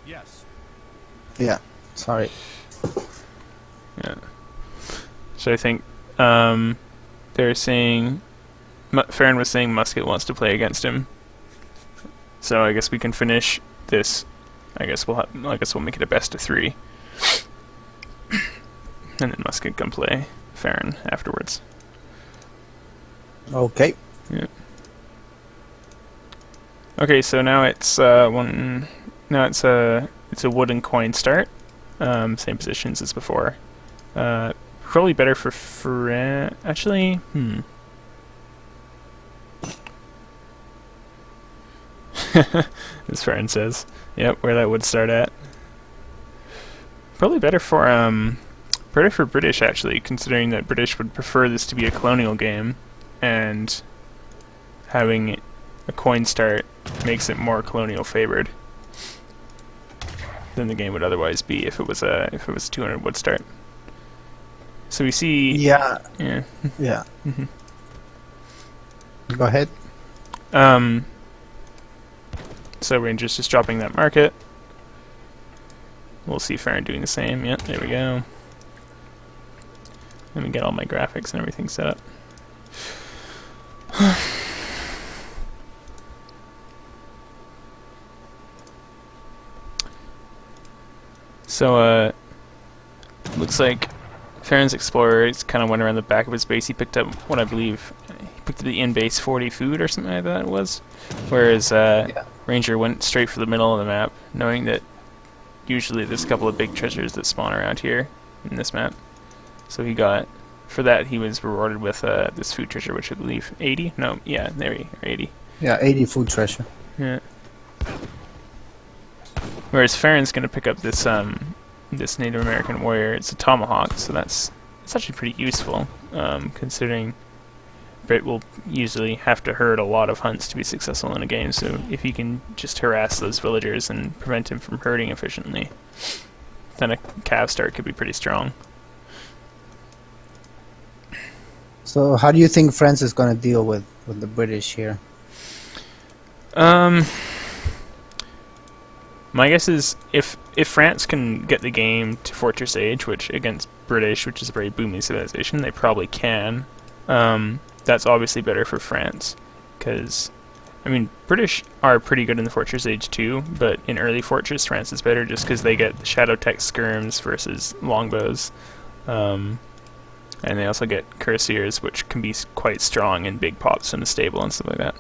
Yes. Yeah. Sorry. Yeah. So I think they're saying Farron was saying Musket wants to play against him. So I guess we can finish this. I guess we'll make it a best of 3, and then Musket can play Farron afterwards. Okay. Yeah. Okay, so now it's one. Now it's a wooden coin start. Same positions as before. Probably better for Fran. Actually, as Fran says. Yep, where that would start at. Probably better for British actually, considering that British would prefer this to be a colonial game, and having a coin start makes it more colonial favored than the game would otherwise be if it was a 200 wood start. So we see. Yeah. Yeah. Yeah. Go ahead. So Ranger's just dropping that market. We'll see Farron doing the same. Yep, there we go. Let me get all my graphics and everything set up. So, looks like Farron's Explorer kind of went around the back of his base. He picked up what I believe, he picked up the in-base 40 food or something like that it was. Whereas Ranger went straight for the middle of the map, knowing that usually there's a couple of big treasures that spawn around here in this map. So he got, for that he was rewarded with this food treasure, which I believe 80? No, yeah, there we are, 80. Yeah, 80 food treasure. Yeah. Whereas Farron's gonna pick up this this Native American warrior. It's a tomahawk, so it's actually pretty useful, considering Brit will usually have to herd a lot of hunts to be successful in a game. So if you can just harass those villagers and prevent him from herding efficiently, then a cav start could be pretty strong. So how do you think France is going to deal with the British here? My guess is if France can get the game to Fortress Age, which against British, which is a very booming civilization, they probably can. That's obviously better for France, because I mean British are pretty good in the Fortress Age too, but in early Fortress France is better just because they get Shadow Tech skirms versus longbows, and they also get cuirassiers, which can be quite strong in big pops in the stable and stuff like that.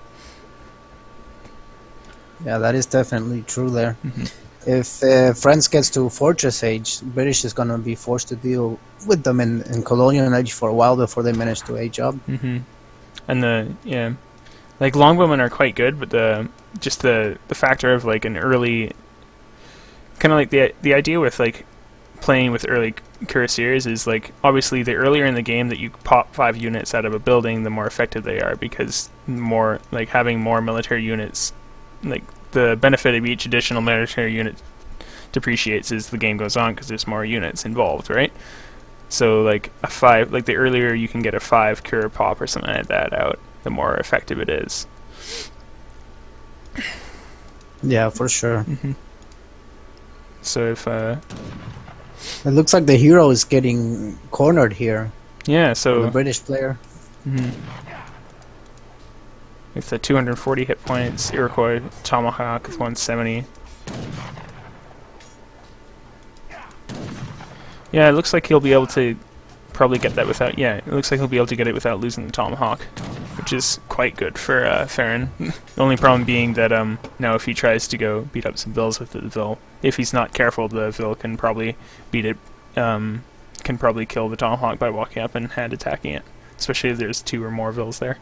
Yeah, that is definitely true there. If France gets to Fortress Age, British is going to be forced to deal with them in Colonial Age for a while before they manage to age up. And like longbowmen are quite good, but the factor of like an early, kind of like the idea with like playing with early cuirassiers is like obviously the earlier in the game that you pop 5 units out of a building, the more effective they are, because more like having more military units, like the benefit of each additional military unit depreciates as the game goes on because there's more units involved, right? So like a 5, like the earlier you can get a 5 cure pop or something like that out, the more effective it is. Yeah, for sure. So if It looks like the hero is getting cornered here. yeah, The so British player. with the 240 hit points, Iroquois Tomahawk with 170. Yeah, it looks like he'll be able to probably get that without. Yeah, it looks like he'll be able to get it without losing the Tomahawk, which is quite good for Farron. The only problem being that now if he tries to go beat up some vills with the vill, if he's not careful, the vill can probably beat it. Can probably kill the Tomahawk by walking up and hand attacking it, especially if there's 2 or more vills there,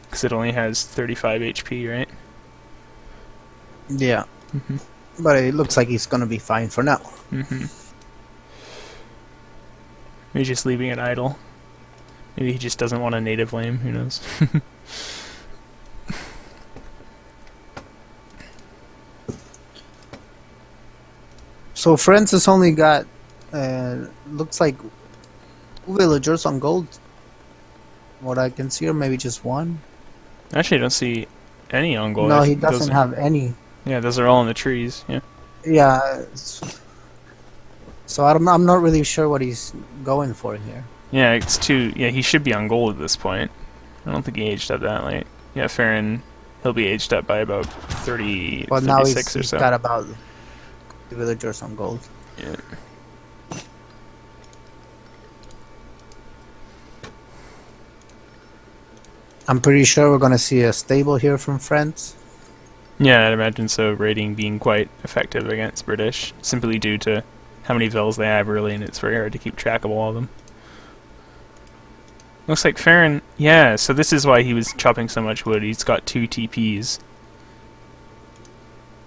because it only has 35 HP, right? Yeah. But it looks like he's going to be fine for now. He's just leaving it idle. Maybe he just doesn't want a native lame, who knows? So France has only got, looks like 2 villagers on gold. What I can see, or maybe just 1. Actually, I don't see any on gold. No, I he think those doesn't are- have any. Yeah, those are all in the trees. Yeah. Yeah. So I'm not really sure what he's going for here. Yeah, it's too. Yeah, he should be on gold at this point. I don't think he aged up that late. Yeah, Farran, he'll be aged up by about 30, But now 36 or he's so. got about the villagers on gold. Yeah. I'm pretty sure we're gonna see a stable here from France. Yeah, I'd imagine so. Raiding being quite effective against British, simply due to how many vills they have early, and it's very hard to keep track of all of them. Looks like Farran... Yeah, so this is why he was chopping so much wood. He's got 2 TPs.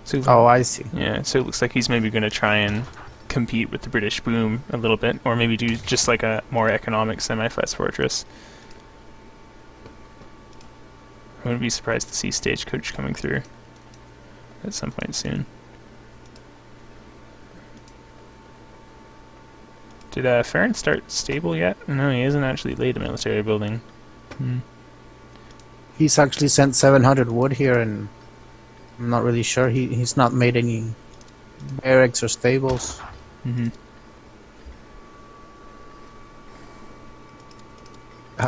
So, Oh, I see. yeah, so it looks like he's maybe going to try and compete with the British boom a little bit, or maybe do just like a more economic semi-fast fortress. I wouldn't be surprised to see Stagecoach coming through at some point soon. Did Farran start stable yet? No, he hasn't actually laid a military building. He's actually sent 700 wood here, and I'm not really sure. He's not made any barracks or stables.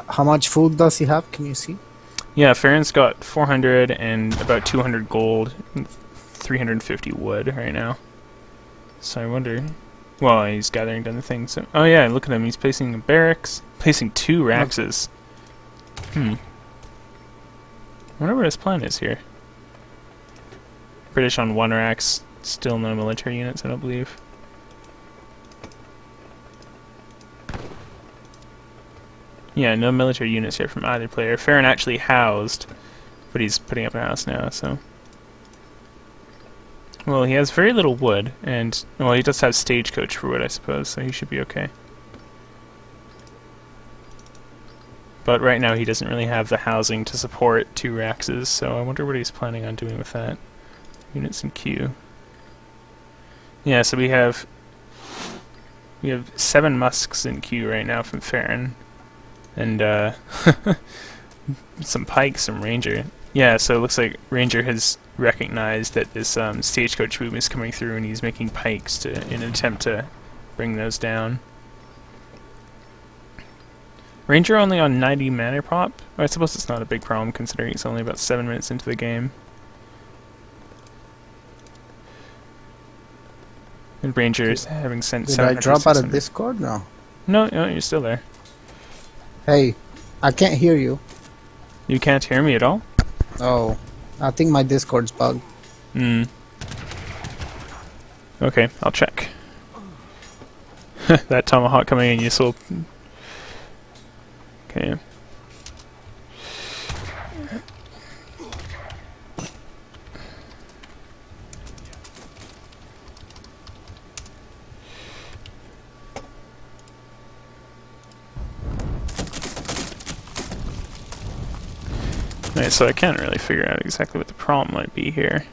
How much food does he have? Can you see? Yeah, Farran's got 400 and about 200 gold, and 350 wood right now. So I wonder... Well, he's gathering down the things. So, oh yeah, look at him. He's placing barracks, placing 2 Raxes. I wonder what his plan is here. British on 1 Rax, still no military units, I don't believe. Yeah, no military units here from either player. Farran actually housed, but he's putting up a house now, so... Well, he has very little wood, and... Well, he does have Stagecoach for wood, I suppose, so he should be okay. But right now he doesn't really have the housing to support 2 Raxes, so I wonder what he's planning on doing with that. Units in queue. Yeah, so we have 7 Musks in queue right now from Farran. And, some Pikes from Ranger. Yeah, so it looks like Ranger has recognized that this Stagecoach boom is coming through, and he's making Pikes in an attempt to bring those down. Ranger only on 90 mana prop? I suppose it's not a big problem considering it's only about 7 minutes into the game. And Ranger is having sent Did I drop out of Discord? No. No, you're still there. Hey, I can't hear you. You can't hear me at all? Oh, I think my Discord's bugged. Okay, I'll check. That tomahawk coming in useful. Okay. Right, so I can't really figure out exactly what the problem might be here.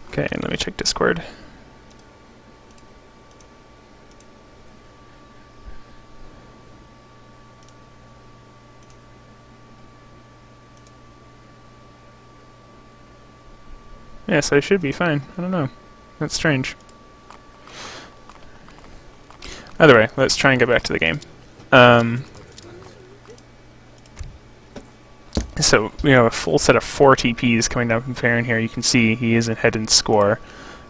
Okay, let me check Discord. Yes, I should be fine. I don't know. That's strange. Either way, let's try and get back to the game. So, we have a full set of 4 TPs coming down from Farran here. You can see he is ahead in score.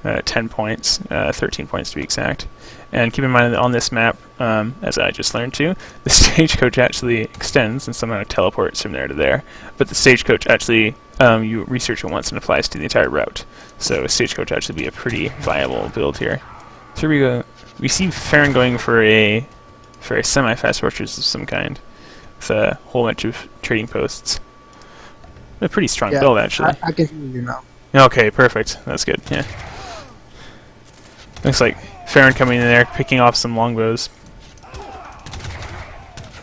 10 points, 13 points to be exact. And keep in mind that on this map, as I just learned too, the Stagecoach actually extends and somehow teleports from there to there. But the Stagecoach actually, you research it once and applies to the entire route. So Stagecoach actually be a pretty viable build here. So here we go. We see Farran going for a semi-fast fortress of some kind, with a whole bunch of trading posts. A pretty strong build, actually. I can hear you now. Okay, perfect. That's good. Yeah. Looks like Farran coming in there, picking off some longbows.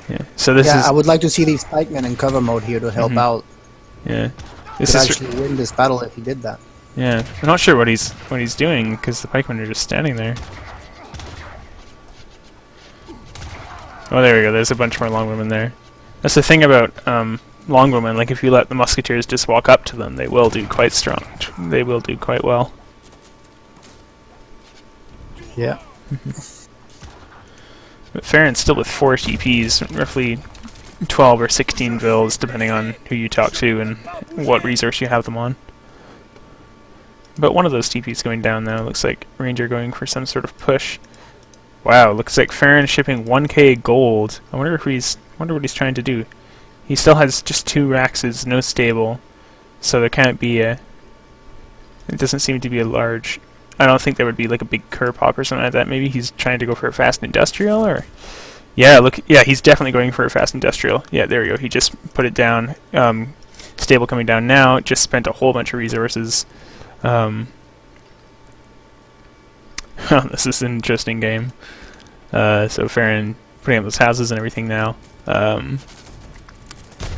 Yeah. So this is. I would like to see these pikemen in cover mode here to help out. Yeah. This could actually win this battle if he did that. Yeah. I'm not sure what he's doing because the pikemen are just standing there. Oh, there we go. There's a bunch more longbowmen there. That's the thing about longbowmen. Like, if you let the musketeers just walk up to them, they will do quite strong. They will do quite well. Yeah. But Farran's still with 4 TPs, roughly 12 or 16 vills, depending on who you talk to and what resource you have them on. But one of those TPs going down now. Looks like Ranger going for some sort of push. Wow, looks like Farran shipping 1k gold. I wonder what he's trying to do. He still has just 2 Raxes, no stable, so there can't be a. It doesn't seem to be a large. I don't think there would be like a big cur pop or something like that. Maybe he's trying to go for a fast industrial, or yeah, look, yeah, he's definitely going for a fast industrial. Yeah, there we go. He just put it down. Stable coming down now. Just spent a whole bunch of resources. This is an interesting game. So Farran putting up those houses and everything now.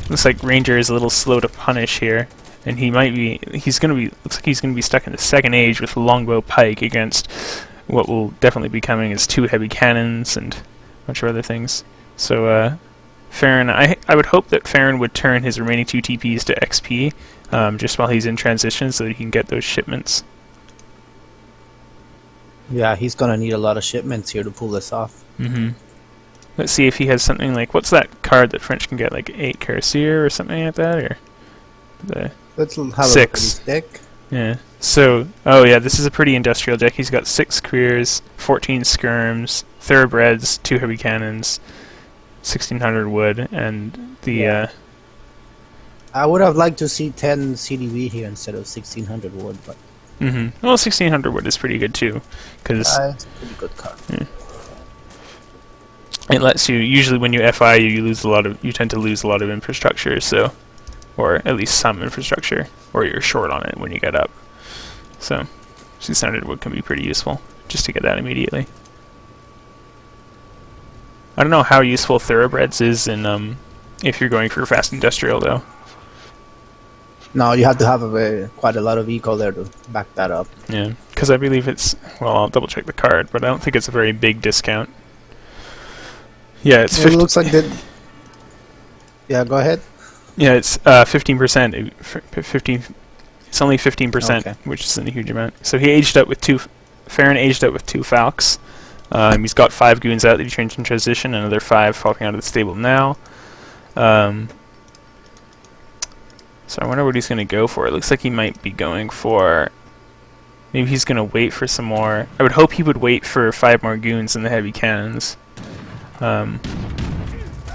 Looks like Ranger is a little slow to punish here. And he might be, looks like he's going to be stuck in the second age with longbow pike against what will definitely be coming as 2 heavy cannons and a bunch of other things. So, Farran, I would hope that Farran would turn his remaining 2 TPs to XP, just while he's in transition so that he can get those shipments. Yeah, he's going to need a lot of shipments here to pull this off. Mm-hmm. Let's see if he has something like, what's that card that French can get, like 8 Cuirassier or something like that, or the... Let's have 6. a deck. Yeah. So, oh yeah, this is a pretty industrial deck. He's got 6 Queers, 14 Skirms, Thoroughbreds, 2 heavy cannons, 1600 wood, and the. I would have liked to see 10 CDV here instead of 1600 wood, but. Well, 1600 wood is pretty good too, because it's a pretty good card. Yeah. It lets you. Usually, when you FI, you lose a lot of. You tend to lose a lot of infrastructure, so. Or at least some infrastructure, or you're short on it when you get up. So, 600 wood can be pretty useful, just to get that immediately. I don't know how useful Thoroughbreds is in if you're going for fast industrial, though. No, you have to have quite a lot of eco there to back that up. Yeah, because I believe it's, well, I'll double check the card, but I don't think it's a very big discount. Yeah, it's 50. It looks like that. Yeah, go ahead. Yeah, it's 15%. 15. It's only 15%, okay. Which isn't a huge amount. So he aged up with 2. Farran aged up with 2 Falcons. He's got 5 goons out that he changed in transition. Another 5 popping out of the stable now. So I wonder what he's going to go for. It looks like he might be going for. Maybe he's going to wait for some more. I would hope he would wait for 5 more goons in the heavy cannons.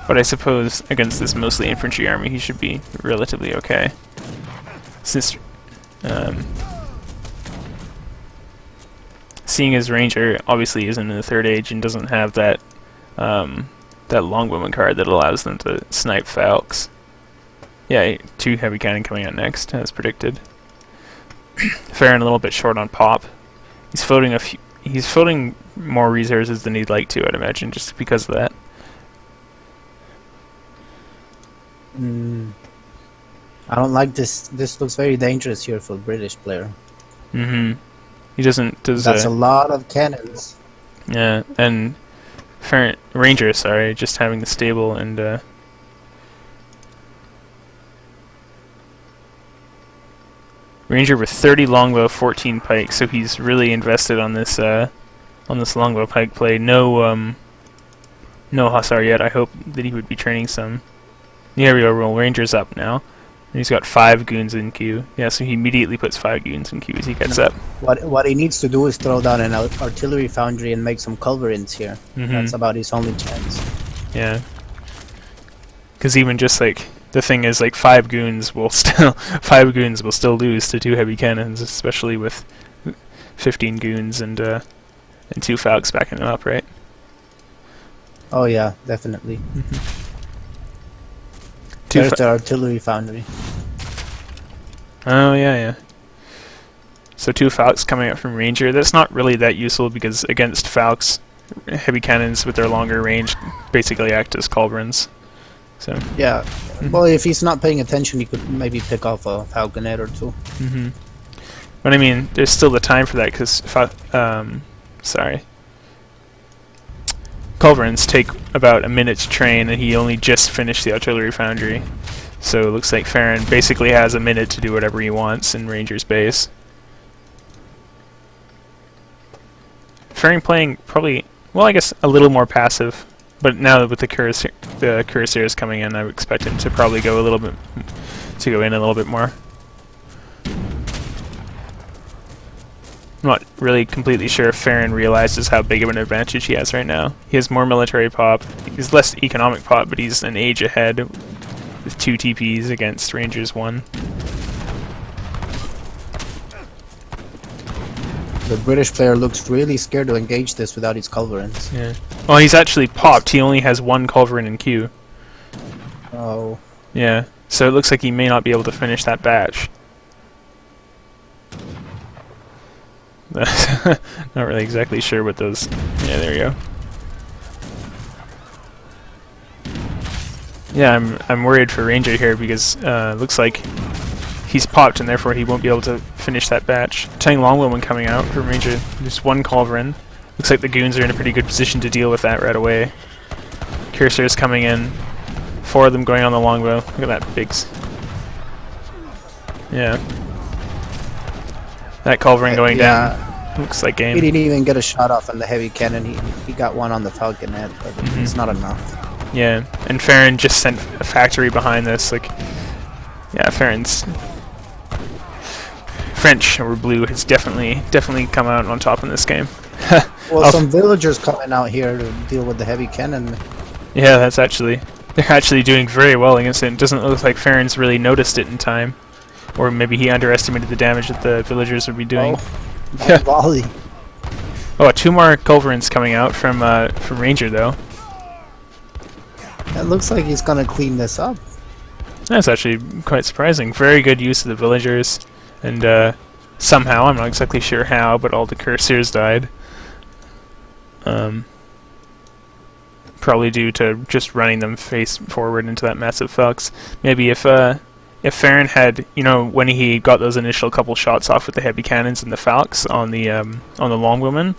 But I suppose against this mostly infantry army, he should be relatively okay. Since, seeing as Ranger obviously isn't in the 3rd age and doesn't have that that longbowman card that allows them to snipe Falks. Yeah, 2 heavy cannon coming out next, as predicted. Farran a little bit short on pop. He's floating He's floating more resources than he'd like to, I'd imagine, just because of that. I don't like this. This looks very dangerous here for a British player. He doesn't. That's a lot of cannons. Yeah, and Ranger, sorry, just having the stable and. Ranger with 30 longbow, 14 pike, so he's really invested on this longbow pike play. No Hussar yet. I hope that he would be training some. Here we go. Roll Ranger's up now. And he's got 5 goons in queue. Yeah, so he immediately puts 5 goons in queue as he gets up. What he needs to do is throw down an artillery foundry and make some culverins here. That's about his only chance. Yeah. Because even just like the thing is, like 5 goons will still lose to 2 heavy cannons, especially with 15 goons and 2 Falcons backing them up, right? Oh yeah, definitely. There's the artillery foundry. Oh yeah. So 2 Falcons coming out from Ranger. That's not really that useful because against Falcons, heavy cannons with their longer range basically act as culverins. So yeah, well, if he's not paying attention, he could maybe pick off a falconet or 2. But I mean, there's still the time for that because culverins take about a minute to train, and he only just finished the artillery foundry. So it looks like Farran basically has a minute to do whatever he wants in Ranger's base. Farran playing probably, well, I guess a little more passive, but now that with the cuirassiers coming in, I would expect him to probably go a little bit, to go in a little bit more. I'm not really completely sure if Farran realizes how big of an advantage he has right now. He has more military pop, he's less economic pop, but he's an age ahead with 2 TPs against Ranger's 1. The British player looks really scared to engage this without his culverins. Yeah. Well, he's actually popped. He only has 1 culverin in queue. Oh. Yeah. So it looks like he may not be able to finish that batch. Not really exactly sure what those... Yeah, there you go. Yeah, I'm worried for Ranger here because looks like he's popped and therefore he won't be able to finish that batch. Tang Longwoman coming out for Ranger. Just 1 culverin. Looks like the goons are in a pretty good position to deal with that right away. Cuirassiers coming in. 4 of them going on the longbow. Look at that big... Yeah. That culverin going down. Looks like game. He didn't even get a shot off on the heavy cannon. He got one on the falconet, but it's not enough. Yeah, and Farran just sent a factory behind this. Like, yeah, Farran's French or blue has definitely come out on top in this game. Well, some villagers coming out here to deal with the heavy cannon. Yeah, they're actually doing very well against it. It doesn't look like Farran's really noticed it in time. Or maybe he underestimated the damage that the villagers would be doing. Oh, volley. Oh, 2 more culverins coming out from Ranger though. It looks like he's gonna clean this up. That's actually quite surprising. Very good use of the villagers, and somehow, I'm not exactly sure how, but all the cuirassiers died. Probably due to just running them face forward into that massive Felx. Maybe if Farran had, you know, when he got those initial couple shots off with the heavy cannons and the Falx on the Longwoman,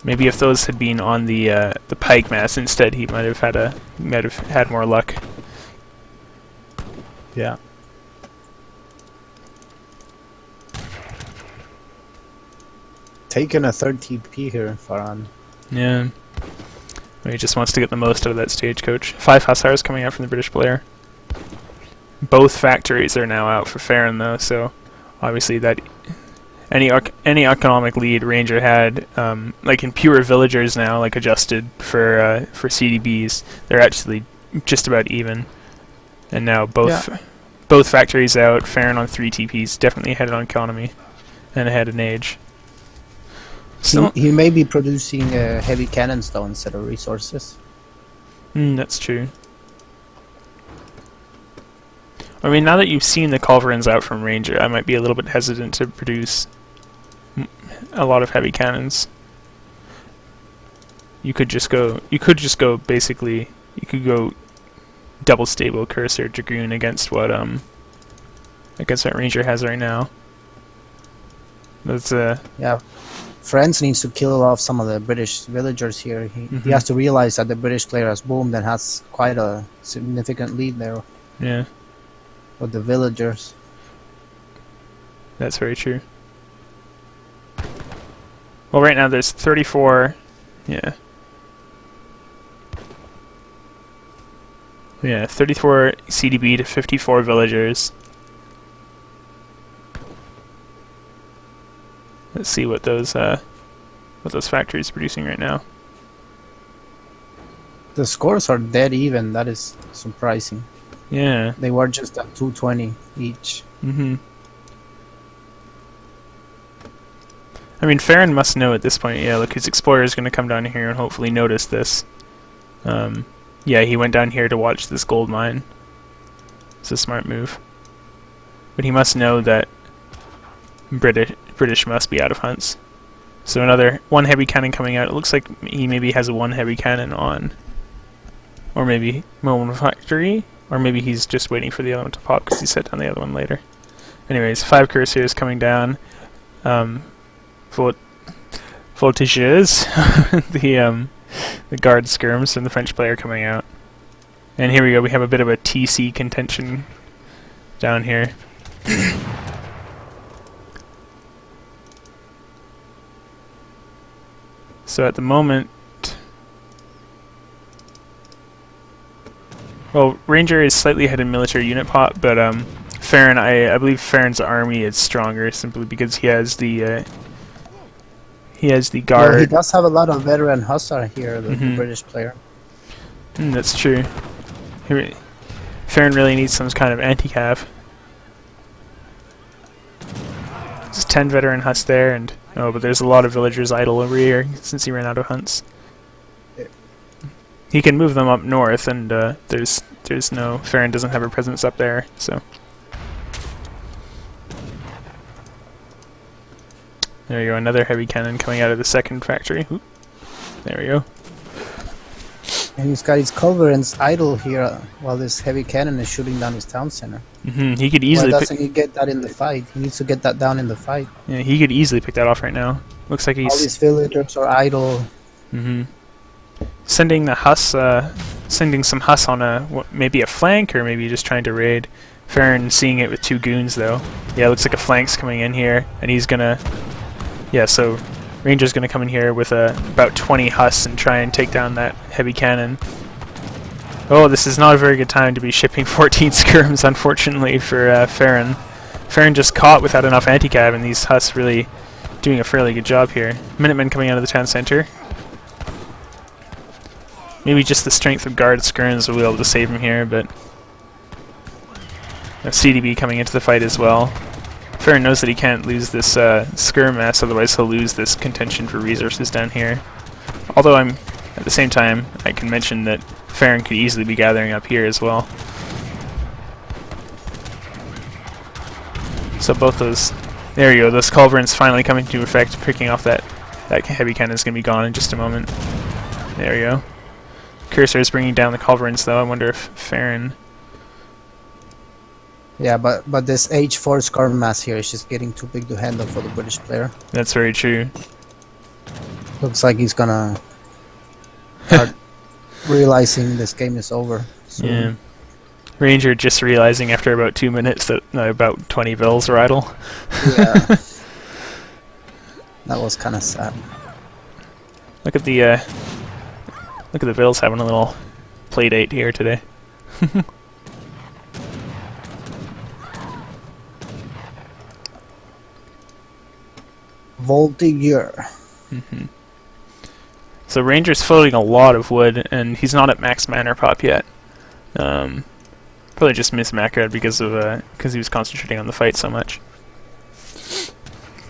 maybe if those had been on the pike mass instead, he might have had more luck. Yeah. Taking a 3rd TP here, Farran. Yeah. He just wants to get the most out of that stagecoach. 5 Hussars coming out from the British player. Both factories are now out for Farran though, so obviously that any economic lead Ranger had, like in pure villagers now, like adjusted for CDBs, they're actually just about even. And now both factories out. Farran on 3 TPs, definitely ahead on economy and ahead in age. So he may be producing heavy cannons though instead of resources. That's true. I mean, now that you've seen the culverins out from Ranger, I might be a little bit hesitant to produce a lot of heavy cannons. You could just go basically, you could go double stable cuirassier dragoon against what Ranger has right now. That's yeah. France needs to kill off some of the British villagers here. He has to realize that the British player has boomed and has quite a significant lead there. Yeah. With the villagers. That's very true. Well, right now there's 34. Yeah. Yeah, 34 CDB to 54 villagers. Let's see what those factories are producing right now. The scores are dead even. That is surprising. Yeah. They were just at 220 each. I mean, Farran must know at this point. Yeah, look, his explorer is going to come down here and hopefully notice this. Yeah, he went down here to watch this gold mine. It's a smart move. But he must know that British must be out of hunts. So another 1 heavy cannon coming out. It looks like he maybe has a 1 heavy cannon on. Or maybe one factory. Or maybe he's just waiting for the other one to pop because he set down the other one later. Anyways, 5 cuirassiers coming down. Voltigeurs. the guard skirms and the French player coming out. And here we go, we have a bit of a TC contention down here. So at the moment, well, Ranger is slightly ahead in military unit pot, but Farran, I believe Farran's army is stronger simply because he has the guard. Well, he does have a lot of veteran hussar here, the British player. That's true. Farran really needs some kind of anti-cav. There's 10 veteran huss there, and but there's a lot of villagers idle over here since he ran out of hunts. He can move them up north, and there's no Farran doesn't have a presence up there, so there you go. Another heavy cannon coming out of the second factory. Oop. There we go. And he's got his culverins idle here while this heavy cannon is shooting down his town center. He could easily. Why doesn't he get that in the fight? He needs to get that down in the fight. Yeah, he could easily pick that off right now. Looks like he's. All these villagers are idle. Sending the huss, sending some huss on maybe a flank or maybe just trying to raid. Farran seeing it with 2 goons though. Yeah, looks like a flank's coming in here, and he's gonna. Yeah, so Ranger's gonna come in here with about 20 huss and try and take down that heavy cannon. Oh, this is not a very good time to be shipping 14 skirms, unfortunately, for Farran. Farran just caught without enough anti-cav, and these huss really doing a fairly good job here. Minutemen coming out of the town center. Maybe just the strength of guard skirms will be able to save him here, but CDB coming into the fight as well. Farran knows that he can't lose this skirm mass, otherwise he'll lose this contention for resources down here. Although at the same time, I can mention that Farran could easily be gathering up here as well. So both those, there you go, those culverins finally coming into effect, picking off that heavy cannon is going to be gone in just a moment. There you go. Cursor is bringing down the culverins though. I wonder if Farran... Yeah, but this H4 skirm mass here is just getting too big to handle for the British player. That's very true. Looks like he's gonna start realizing this game is over. So. Yeah. Ranger just realizing after about 2 minutes that about 20 vills are idle. Yeah. That was kind of sad. Look at the vills having a little play date here today. Voltigeur. So Ranger's floating a lot of wood, and he's not at max manor pop yet. Probably just missed macro because he was concentrating on the fight so much.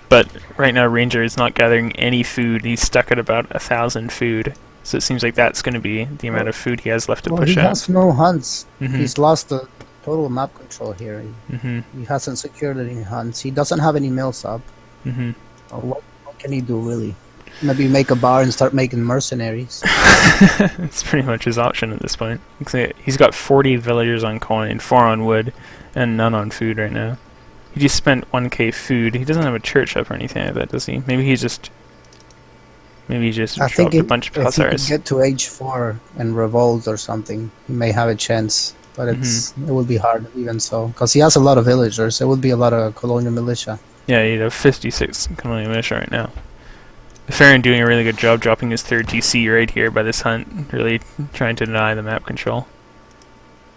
But right now Ranger is not gathering any food. He's stuck at about 1,000 food. So it seems like that's going to be the amount of food he has left to push out. He has no hunts. He's lost the total map control here. He hasn't secured any hunts. He doesn't have any mills up. What can he do, really? Maybe make a bar and start making mercenaries. That's pretty much his option at this point. He's got 40 villagers on coin, 4 on wood, and none on food right now. He just spent 1k food. He doesn't have a church up or anything like that, does he? Maybe he just dropped a bunch of hussars. If he could get to H4 and revolt or something, he may have a chance. But it will be hard even so. Because he has a lot of villagers. There would be a lot of colonial militia. Yeah, he'd have 56 colonial militia right now. Farran doing a really good job dropping his 3rd TC right here by this hunt. Really trying to deny the map control.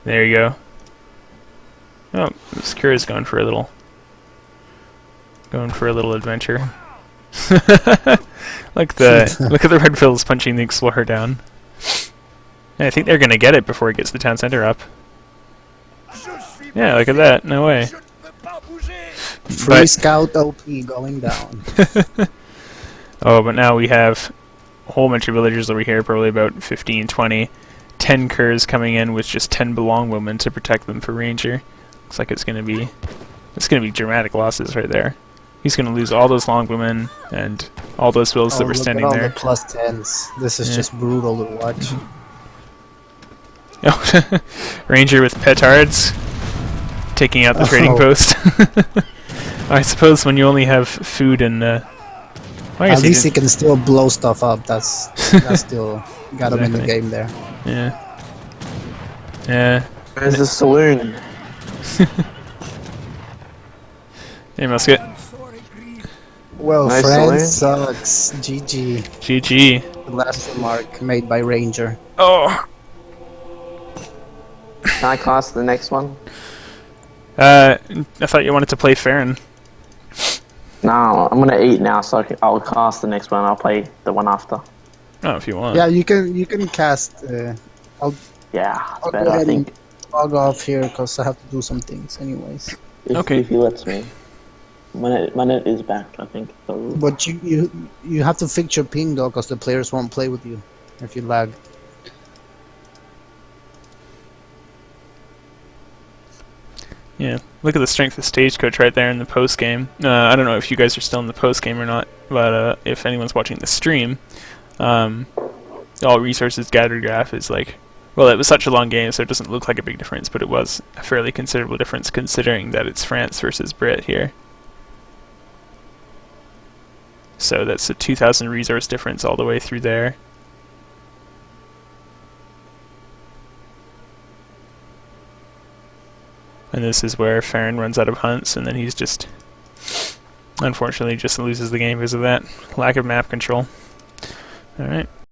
There you go. Oh, Skura's going for a little adventure. Look at the red fills punching the explorer down. Yeah, I think they're gonna get it before it gets the town center up. Yeah, look at that. No way. Free scout OP going down. Oh, but now we have a whole bunch of villagers over here, probably about 15, 20. 10 curs coming in with just 10 belong women to protect them for Ranger. Looks like it's gonna be dramatic losses right there. He's gonna lose all those long women and all those vills that were standing there. The plus 10s. This is just brutal to watch. Oh, Ranger with petards taking out the trading post. I suppose when you only have food and oh Well, I guess At he least he didn't. can still blow stuff up. That's still got him in the Exactly. game there. Yeah. Yeah. Where's the saloon? Hey, Musket. Well, No friend saloon? sucks. GG. GG. The last remark made by Ranger. Oh. Can I cast the next one? I thought you wanted to play Farran. No, I'm gonna eat now, so I'll cast the next one. I'll play the one after. Oh, if you want. Yeah, you can cast. I'll Yeah, it's I'll better, go I ahead and think. log off here because I have to do some things anyways. Okay. If he lets me. My net is back, I think. So. But you have to fix your ping though, because the players won't play with you if you lag. Yeah. Look at the strength of Stagecoach right there in the post game. I don't know if you guys are still in the post game or not, but if anyone's watching the stream, all resources gathered graph is like, well, it was such a long game, so it doesn't look like a big difference, but it was a fairly considerable difference considering that it's France versus Brit here. So that's a 2,000 resource difference all the way through there. And this is where Farran runs out of hunts, and then he's just, unfortunately, just loses the game because of that lack of map control. Alright.